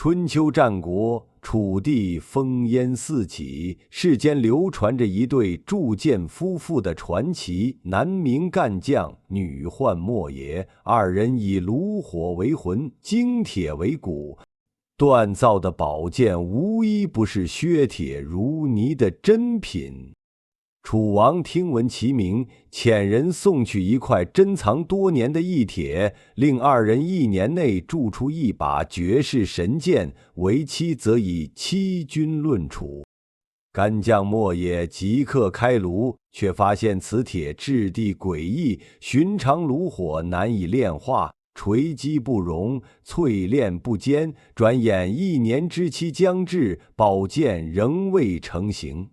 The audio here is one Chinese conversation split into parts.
春秋战国，楚地烽烟四起，世间流传着一对铸剑夫妇的传奇。男名干将，女唤莫邪，二人以炉火为魂，精铁为骨，锻造的宝剑无一不是削铁如泥的珍品。楚王听闻其名，遣人送去一块珍藏多年的异铁，令二人1年内铸出一把绝世神剑，为期则以7军论处。干将莫邪即刻开炉，却发现此铁质地诡异，寻常炉火难以炼化，锤击不容，淬炼不坚。转眼1年之期将至，宝剑仍未成形。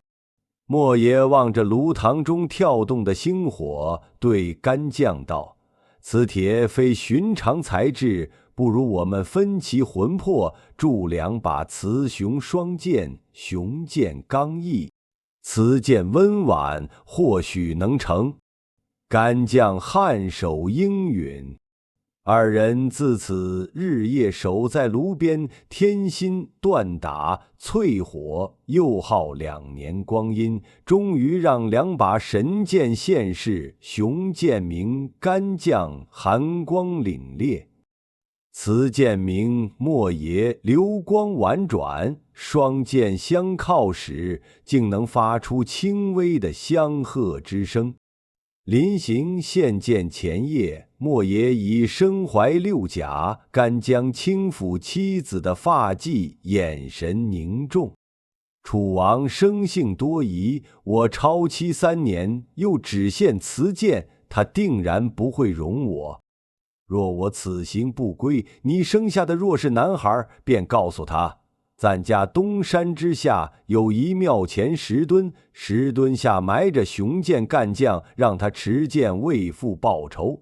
莫邪望着炉膛中跳动的星火，对干将道：“此铁非寻常材质，不如我们分其魂魄，铸2把雌雄双剑，雄剑刚毅，雌剑温婉，或许能成。”干将颔首应允。二人自此日夜守在炉边，添薪锻打淬火，又耗2年光阴，终于让2把神剑现世，雄剑名干将，寒光凛冽；雌剑名莫邪，流光婉转。双剑相靠时，竟能发出轻微的相和之声。临行献剑前夜，莫邪已身怀6甲，干将轻抚妻子的发髻，眼神凝重。楚王生性多疑，我超期3年，又只献雌剑，他定然不会容我。若我此行不归，你生下的若是男孩，便告诉他，咱家东山之下有一庙前石墩，石墩下埋着雄剑干将，让他持剑为父报仇。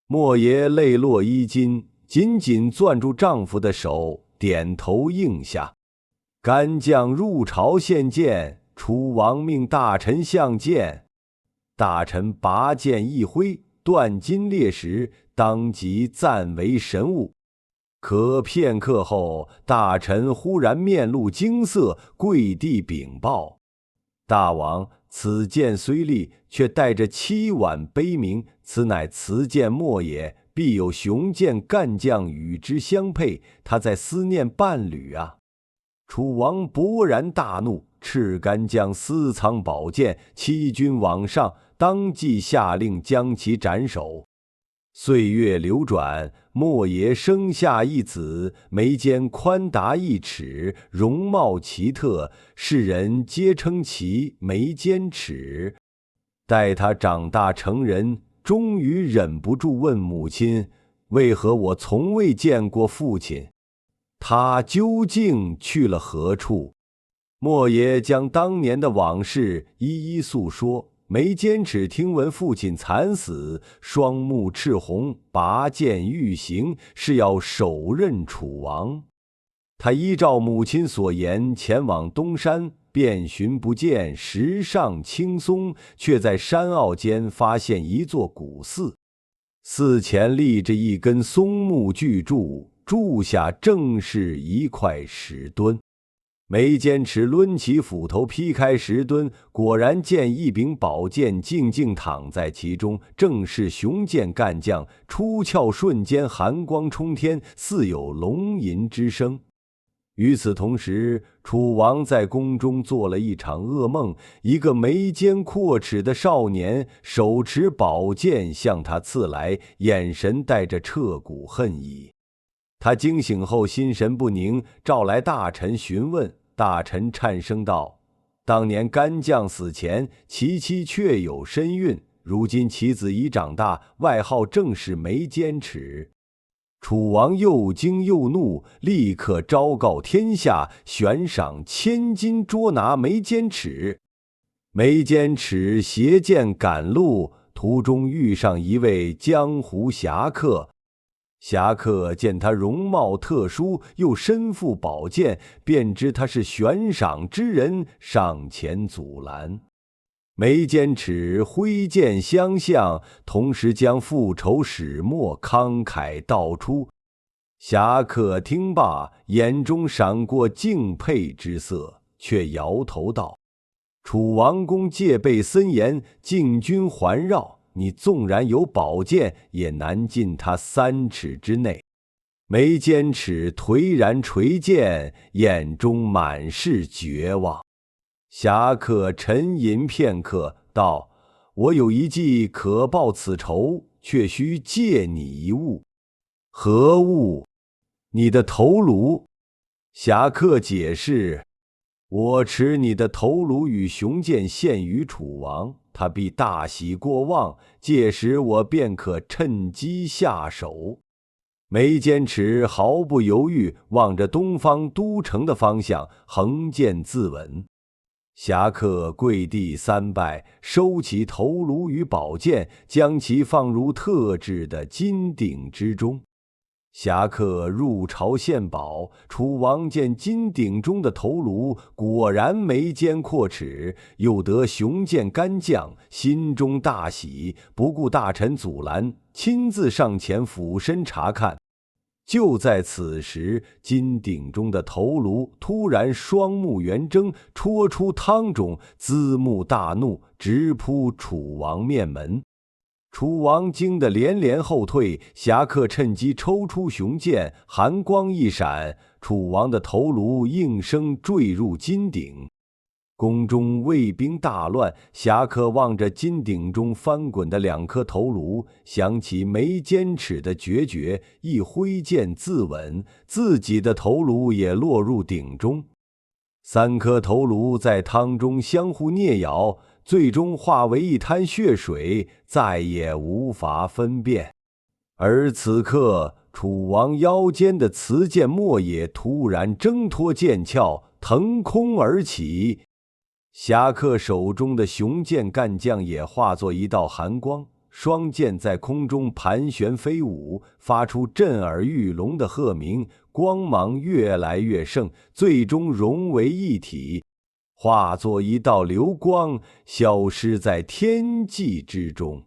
莫邪泪落衣襟，紧紧攥住丈夫的手，点头应下。干将入朝献剑，楚王命大臣相见。大臣拔剑一挥，断金裂石，当即暂为神物。可片刻后，大臣忽然面露惊色，跪地禀报：“大王，此剑虽利，却带着凄婉悲鸣。此乃雌剑莫邪，必有雄剑干将与之相配，他在思念伴侣啊！”楚王勃然大怒，斥干将私藏宝剑，7军往上，当即下令将其斩首。岁月流转，莫邪生下一子，眉间宽达1尺，容貌奇特，世人皆称其眉间尺。待他长大成人，终于忍不住问母亲：“为何我从未见过父亲？他究竟去了何处？”莫邪将当年的往事一一诉说。眉间尺听闻父亲惨死，双目赤红，拔剑欲行，是要手刃楚王。他依照母亲所言前往东山，遍寻不见石上青松，却在山坳间发现一座古寺，寺前立着一根松木巨柱，柱下正是一块石墩。眉间尺抡起斧头劈开石墩，果然见一柄宝剑静静躺在其中，正是雄剑干将。出鞘瞬间寒光冲天，似有龙吟之声。与此同时，楚王在宫中做了一场噩梦，一个眉间阔齿的少年手持宝剑向他刺来，眼神带着彻骨恨意。他惊醒后心神不宁，召来大臣询问。大臣颤声道：“当年干将死前，其妻确有身孕，如今其子已长大，外号正是眉间尺。”楚王又惊又怒，立刻昭告天下，悬赏1000金捉拿眉间尺。眉间尺携剑赶路，途中遇上一位江湖侠客。侠客见他容貌特殊，又身负宝剑，便知他是悬赏之人，上前阻拦。眉间尺挥剑相向，同时将复仇始末慷慨道出。侠客听罢，眼中闪过敬佩之色，却摇头道：“楚王公戒备森严，禁军环绕，你纵然有宝剑，也难进他3尺之内。”眉间尺颓然垂剑，眼中满是绝望。侠客沉吟片刻，道：“我有一计可报此仇，却须借你一物。”“何物？”“你的头颅。”侠客解释：“我持你的头颅与雄剑献于楚王，他必大喜过望，届时我便可趁机下手。”眉间尺毫不犹豫，望着东方都城的方向，横剑自刎。侠客跪地3拜，收起头颅与宝剑，将其放入特制的金鼎之中。侠客入朝献宝，楚王见金鼎中的头颅，果然眉间阔齿，又得雄剑干将，心中大喜，不顾大臣阻拦，亲自上前俯身查看。就在此时，金鼎中的头颅突然双目圆睁，戳出汤中，姿目大怒，直扑楚王面门。楚王惊得连连后退，侠客趁机抽出雄剑，寒光一闪，楚王的头颅应声坠入金鼎。宫中卫兵大乱，侠客望着金鼎中翻滚的2颗头颅，想起眉间尺的决绝，一挥剑自刎，自己的头颅也落入鼎中。3颗头颅在汤中相互啮咬，最终化为一滩血水，再也无法分辨。而此刻，楚王腰间的瓷剑莫也突然挣脱剑鞘，腾空而起。侠客手中的雄剑干将也化作一道寒光，双剑在空中盘旋飞舞，发出震耳欲聋的鹤鸣，光芒越来越盛，最终融为一体，化作一道流光，消失在天际之中。